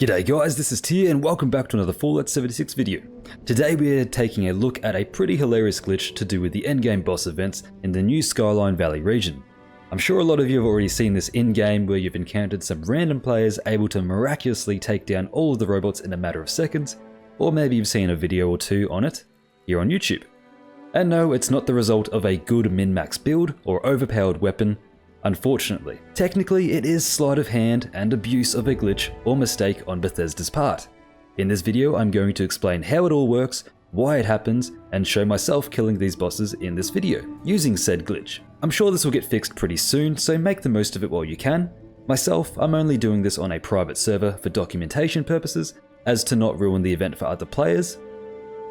G'day guys, this is Tia and welcome back to another Fallout 76 video. Today we're taking a look at a pretty hilarious glitch to do with the endgame boss events in the new Skyline Valley region. I'm sure a lot of you have already seen this in-game where you've encountered some random players able to miraculously take down all of the robots in a matter of seconds, or maybe you've seen a video or two on it here on YouTube. And no, it's not the result of a good min-max build or overpowered weapon. Unfortunately, technically it is sleight of hand and abuse of a glitch or mistake on Bethesda's part. In this video I'm going to explain how it all works, why it happens, and show myself killing these bosses in this video, using said glitch. I'm sure this will get fixed pretty soon, so make the most of it while you can. Myself, I'm only doing this on a private server for documentation purposes, as to not ruin the event for other players.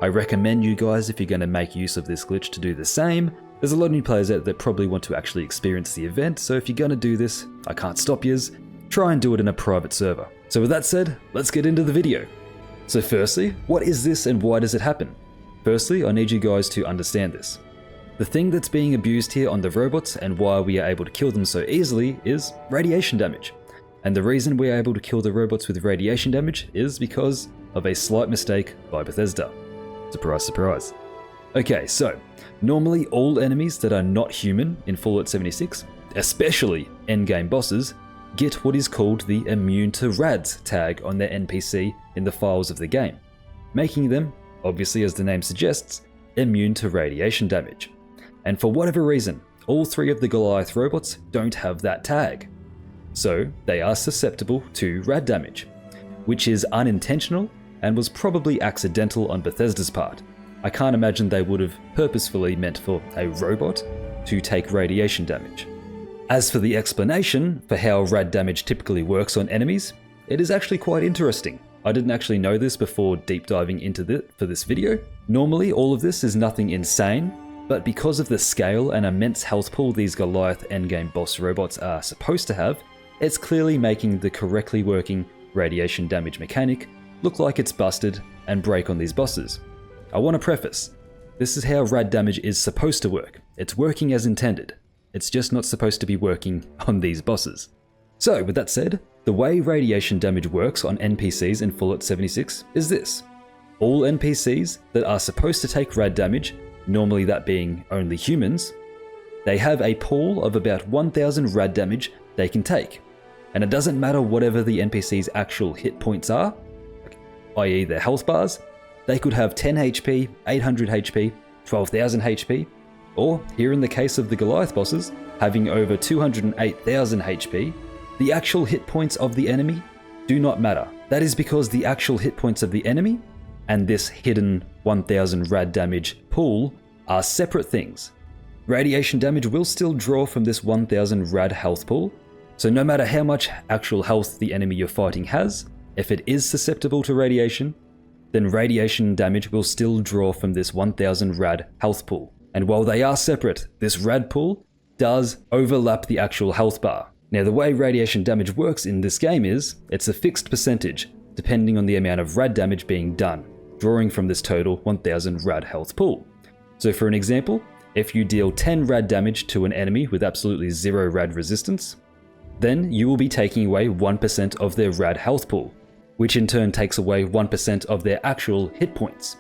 I recommend you guys, if you're going to make use of this glitch, to do the same. There's a lot of new players out that probably want to actually experience the event, so if you're going to do this, I can't stop yous. Try and do it in a private server. So with that said, let's get into the video. So firstly, what is this and why does it happen? Firstly, I need you guys to understand this. The thing that's being abused here on the robots and why we are able to kill them so easily is radiation damage. And the reason we are able to kill the robots with radiation damage is because of a slight mistake by Bethesda. Surprise, surprise. Okay, so normally all enemies that are not human in Fallout 76, especially endgame bosses, get what is called the immune to rads tag on their NPC in the files of the game, making them, obviously as the name suggests, immune to radiation damage. And for whatever reason, all three of the Goliath robots don't have that tag. So they are susceptible to rad damage, which is unintentional and was probably accidental on Bethesda's part. I can't imagine they would have purposefully meant for a robot to take radiation damage. As for the explanation for how rad damage typically works on enemies, it is actually quite interesting. I didn't actually know this before deep diving into it for this video. Normally all of this is nothing insane, but because of the scale and immense health pool these Goliath endgame boss robots are supposed to have, it's clearly making the correctly working radiation damage mechanic look like it's busted and break on these bosses. I want to preface, this is how rad damage is supposed to work. It's working as intended. It's just not supposed to be working on these bosses. So with that said, the way radiation damage works on NPCs in Fallout 76 is this. All NPCs that are supposed to take rad damage, normally that being only humans, they have a pool of about 1000 rad damage they can take. And it doesn't matter whatever the NPC's actual hit points are, i.e. their health bars. They could have 10 HP, 800 HP, 12,000 HP, or here in the case of the Goliath bosses, having over 208,000 HP, the actual hit points of the enemy do not matter. That is because the actual hit points of the enemy and this hidden 1000 rad damage pool are separate things. Radiation damage will still draw from this 1000 rad health pool, so no matter how much actual health the enemy you're fighting has, if it is susceptible to radiation, then radiation damage will still draw from this 1000 rad health pool. And while they are separate, this rad pool does overlap the actual health bar. Now the way radiation damage works in this game is, it's a fixed percentage, depending on the amount of rad damage being done, drawing from this total 1000 rad health pool. So for an example, if you deal 10 rad damage to an enemy with absolutely 0 rad resistance, then you will be taking away 1% of their rad health pool, which in turn takes away 1% of their actual hit points.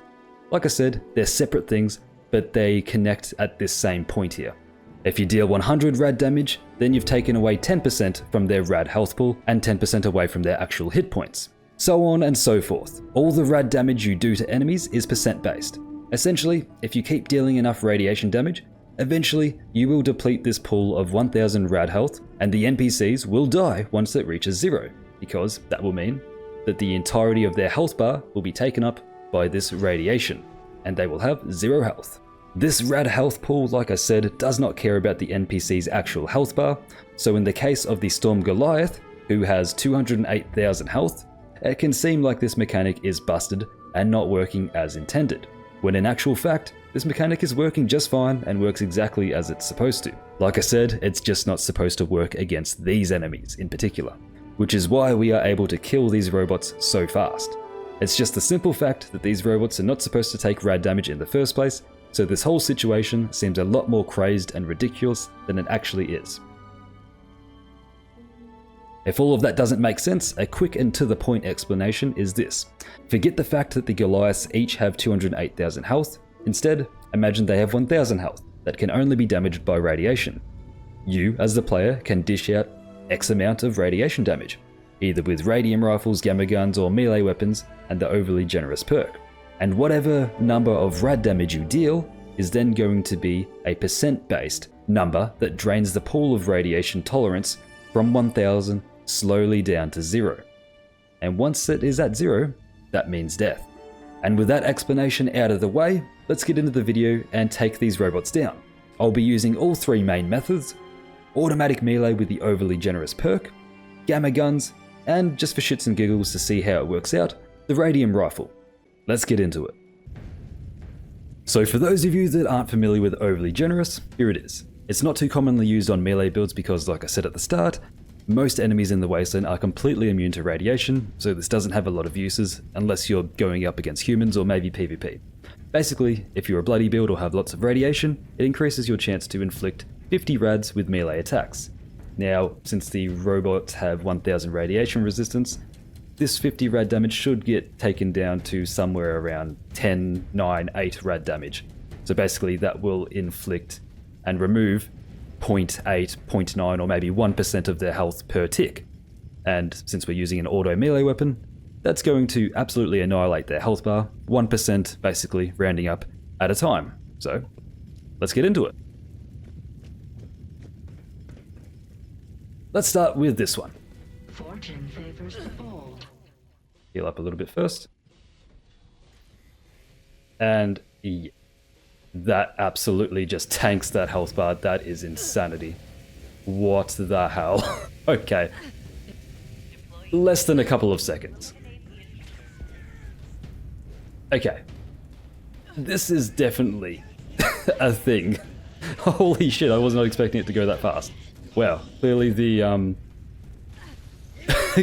Like I said, they're separate things, but they connect at this same point here. If you deal 100 rad damage, then you've taken away 10% from their rad health pool and 10% away from their actual hit points. So on and so forth. All the rad damage you do to enemies is percent based. Essentially, if you keep dealing enough radiation damage, eventually you will deplete this pool of 1000 rad health and the NPCs will die once it reaches 0, because that will mean that the entirety of their health bar will be taken up by this radiation, and they will have 0 health. This rad health pool, like I said, does not care about the NPC's actual health bar, so in the case of the Storm Goliath, who has 208,000 health, it can seem like this mechanic is busted and not working as intended, when in actual fact, this mechanic is working just fine and works exactly as it's supposed to. Like I said, it's just not supposed to work against these enemies in particular, which is why we are able to kill these robots so fast. It's just the simple fact that these robots are not supposed to take rad damage in the first place, so this whole situation seems a lot more crazed and ridiculous than it actually is. If all of that doesn't make sense, a quick and to the point explanation is this. Forget the fact that the Goliaths each have 208,000 health. Instead, imagine they have 1,000 health that can only be damaged by radiation. You, as the player, can dish out X amount of radiation damage, either with radium rifles, gamma guns, or melee weapons, and the overly generous perk. And whatever number of rad damage you deal is then going to be a percent-based number that drains the pool of radiation tolerance from 1,000 slowly down to 0. And once it is at 0, that means death. And with that explanation out of the way, let's get into the video and take these robots down. I'll be using all three main methods: automatic melee with the overly generous perk, gamma guns, and just for shits and giggles to see how it works out, the radium rifle. Let's get into it. So for those of you that aren't familiar with overly generous, here it is. It's not too commonly used on melee builds because, like I said at the start, most enemies in the wasteland are completely immune to radiation, so this doesn't have a lot of uses unless you're going up against humans or maybe PvP. Basically, if you're a bloody build or have lots of radiation, it increases your chance to inflict 50 rads with melee attacks. Now, since the robots have 1000 radiation resistance, this 50 rad damage should get taken down to somewhere around 10, 9, 8 rad damage. So basically that will inflict and remove 0.8, 0.9 or maybe 1% of their health per tick. And since we're using an auto melee weapon, that's going to absolutely annihilate their health bar, 1% basically rounding up at a time. So let's get into it. Let's start with this one. Fortune favors the bold. Heal up a little bit first. And yeah, that absolutely just tanks that health bar. That is insanity. What the hell? Okay. Less than a couple of seconds. Okay. This is definitely a thing. Holy shit, I was not expecting it to go that fast. Wow, clearly the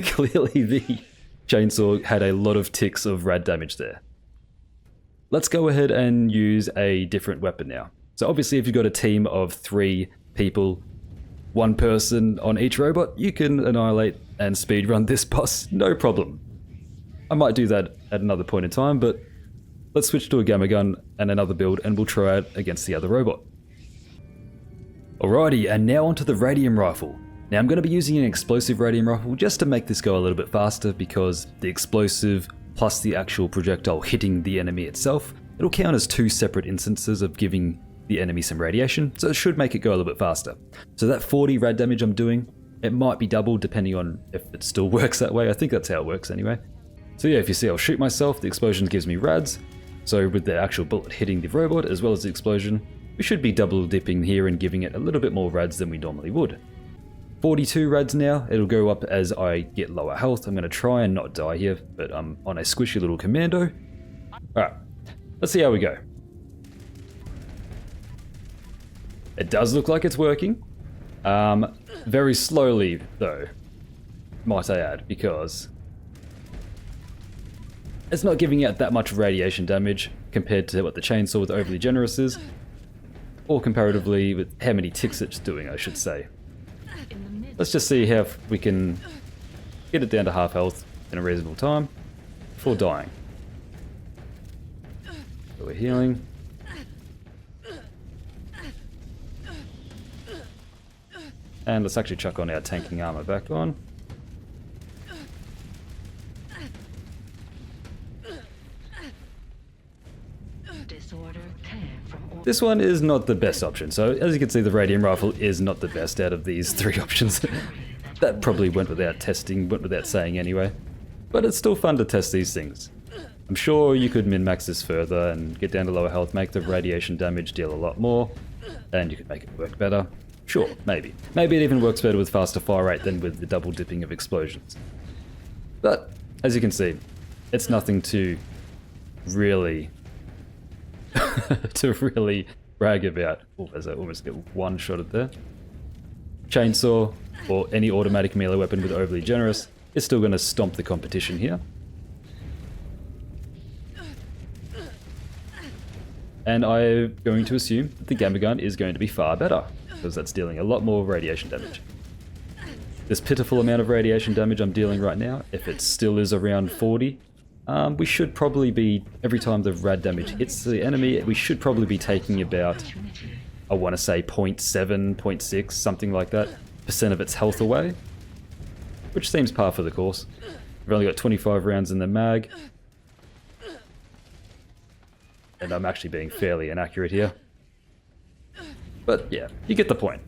clearly the chainsaw had a lot of ticks of rad damage there. Let's go ahead and use a different weapon now. So obviously if you've got a team of 3 people, 1 person on each robot, you can annihilate and speedrun this boss, no problem. I might do that at another point in time, but let's switch to a gamma gun and another build and we'll try it against the other robot. Alrighty, and now onto the radium rifle. Now I'm going to be using an explosive radium rifle just to make this go a little bit faster because the explosive plus the actual projectile hitting the enemy itself, it'll count as 2 separate instances of giving the enemy some radiation, so it should make it go a little bit faster. So that 40 rad damage I'm doing, it might be doubled depending on if it still works that way. I think that's how it works anyway. So yeah, if you see, I'll shoot myself, the explosion gives me rads. So with the actual bullet hitting the robot as well as the explosion, we should be double dipping here and giving it a little bit more rads than we normally would. 42 rads now, it'll go up as I get lower health. I'm going to try and not die here, but I'm on a squishy little commando. Alright, let's see how we go. It does look like it's working. Very slowly though, might I add, because it's not giving out that much radiation damage compared to what the chainsaw with overly generous is, or comparatively with how many ticks it's doing, I should say. Let's just see how we can get it down to half health in a reasonable time before dying. So we're healing. And let's actually chuck on our tanking armor back on. This one is not the best option, so as you can see the radium rifle is not the best out of these 3 options. That probably went without testing, went without saying anyway. But it's still fun to test these things. I'm sure you could min-max this further and get down to lower health, make the radiation damage deal a lot more, and you could make it work better. Sure, maybe. Maybe it even works better with faster fire rate than with the double dipping of explosions. But, as you can see, it's nothing to really brag about. Oh, as I almost get one shot at there. Chainsaw, or any automatic melee weapon with overly generous, is still going to stomp the competition here. And I'm going to assume that the gamma gun is going to be far better, because that's dealing a lot more radiation damage. this pitiful amount of radiation damage I'm dealing right now, if it still is around 40, we should probably be, every time the rad damage hits the enemy, we should probably be taking about, I want to say 0.7, 0.6, something like that, % of its health away, which seems par for the course. We've only got 25 rounds in the mag, and I'm actually being fairly inaccurate here. But yeah, you get the point.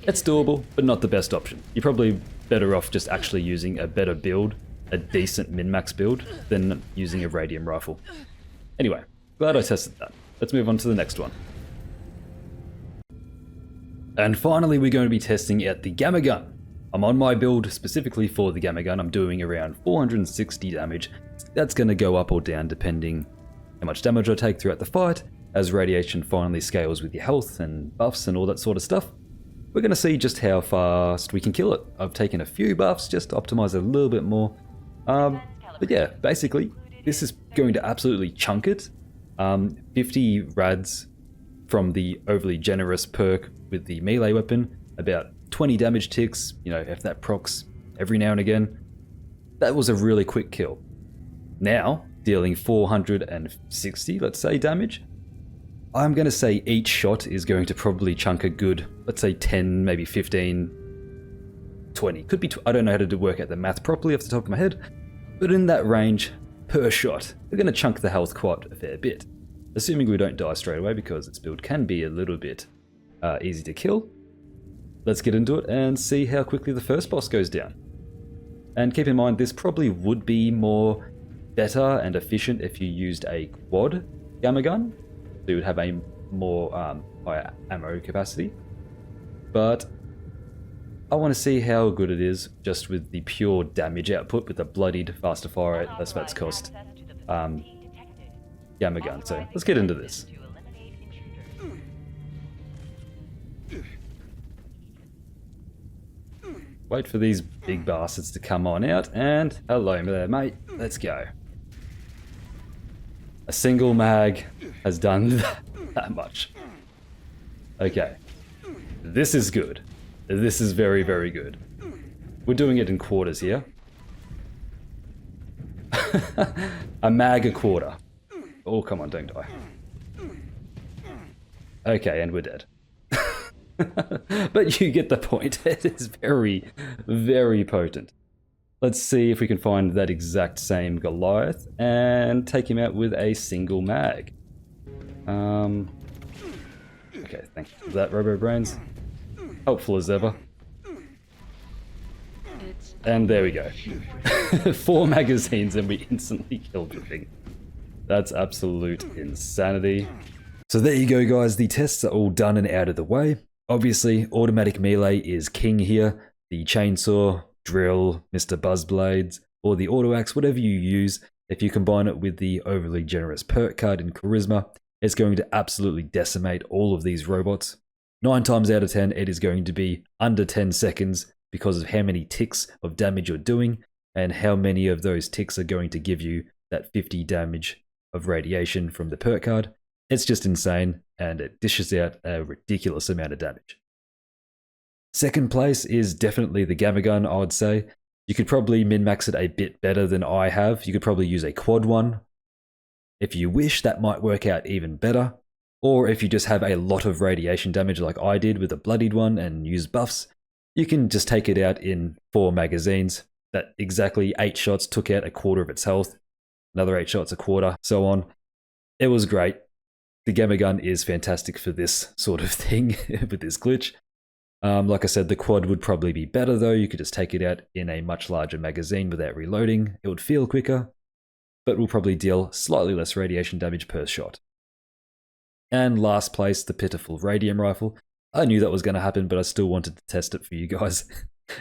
It's doable, but not the best option. You're probably better off just actually using a better build, a decent min-max build, than using a radium rifle. Anyway, glad I tested that. Let's move on to the next one. And finally, we're going to be testing out the gamma gun. I'm on my build specifically for the gamma gun. I'm doing around 460 damage. That's going to go up or down depending how much damage I take throughout the fight, as radiation finally scales with your health and buffs and all that sort of stuff. We're going to see just how fast we can kill it. I've taken a few buffs just to optimize it a little bit more. But yeah, basically, this is going to absolutely chunk it. 50 rads from the overly generous perk with the melee weapon, about 20 damage ticks, you know, if that procs every now and again. That was a really quick kill. Now, dealing 460, let's say, damage, I'm going to say each shot is going to probably chunk a good, let's say 10, maybe 15, 20. Could be, I don't know how to work out the math properly off the top of my head, but in that range per shot, we're going to chunk the health quite a fair bit. Assuming we don't die straight away, because its build can be a little bit easy to kill. Let's get into it and see how quickly the first boss goes down. And keep in mind, this probably would be more better and efficient if you used a quad gamma gun. So you would have a more higher ammo capacity. But I want to see how good it is just with the pure damage output with the bloodied, faster fire rate, less VATS cost gamma gun. So let's get into this. Wait for these big bastards to come on out, and hello there, mate. Let's go. A single mag has done that much. Okay. This is good. This is very, very good. We're doing it in quarters here. A mag a quarter. Oh, come on, don't die. Okay, and we're dead. But you get the point. It is very, very potent. Let's see if we can find that exact same Goliath and take him out with a single mag. Okay, thank you for that, RoboBrains. Helpful as ever. And there we go. 4 magazines and we instantly killed the thing. That's absolute insanity. So there you go, guys. The tests are all done and out of the way. Obviously, automatic melee is king here. The chainsaw, drill, Mr. Buzzblades, or the auto axe, whatever you use, if you combine it with the overly generous perk card in Charisma, it's going to absolutely decimate all of these robots. 9 times out of 10, it is going to be under 10 seconds because of how many ticks of damage you're doing and how many of those ticks are going to give you that 50 damage of radiation from the perk card. It's just insane, and it dishes out a ridiculous amount of damage. Second place is definitely the gamma gun, I would say. You could probably min-max it a bit better than I have. You could probably use a quad one. If you wish, that might work out even better. Or if you just have a lot of radiation damage like I did with a bloodied one and use buffs, you can just take it out in 4 magazines. That exactly 8 shots took out a quarter of its health. Another 8 shots, a quarter, so on. It was great. The gamma gun is fantastic for this sort of thing with this glitch. Like I said, the quad would probably be better though. You could just take it out in a much larger magazine without reloading. It would feel quicker, but will probably deal slightly less radiation damage per shot. And last place, the pitiful radium rifle. I knew that was going to happen, but I still wanted to test it for you guys.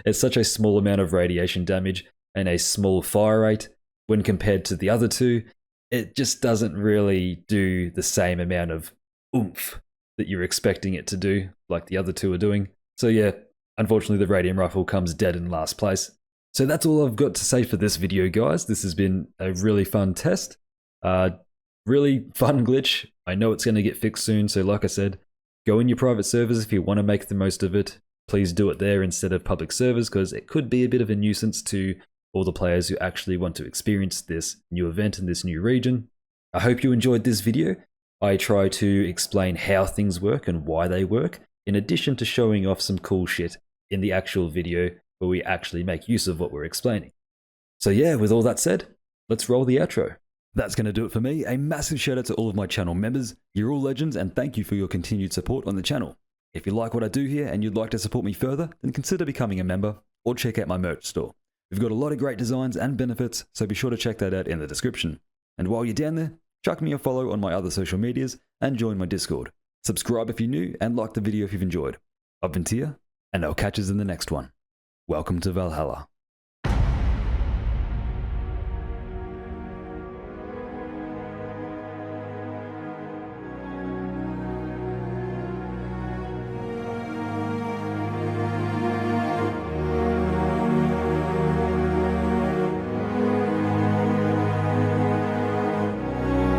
It's such a small amount of radiation damage and a small fire rate when compared to the other two. It just doesn't really do the same amount of oomph that you're expecting it to do, like the other two are doing. So yeah, unfortunately the radium rifle comes dead in last place. So that's all I've got to say for this video, guys. This has been a really fun test. Really fun glitch. I know it's going to get fixed soon, so like I said, go in your private servers if you want to make the most of it. please do it there instead of public servers, because it could be a bit of a nuisance to all the players who actually want to experience this new event in this new region. I hope you enjoyed this video. I try to explain how things work and why they work, in addition to showing off some cool shit in the actual video where we actually make use of what we're explaining. So yeah, with all that said, let's roll the outro. That's going to do it for me. A massive shout out to all of my channel members. You're all legends, and thank you for your continued support on the channel. If you like what I do here and you'd like to support me further, then consider becoming a member or check out my merch store. We've got a lot of great designs and benefits, so be sure to check that out in the description. And while you're down there, chuck me a follow on my other social medias and join my Discord. Subscribe if you're new and like the video if you've enjoyed. I've been Tia, and I'll catch us in the next one. Welcome to Valhalla.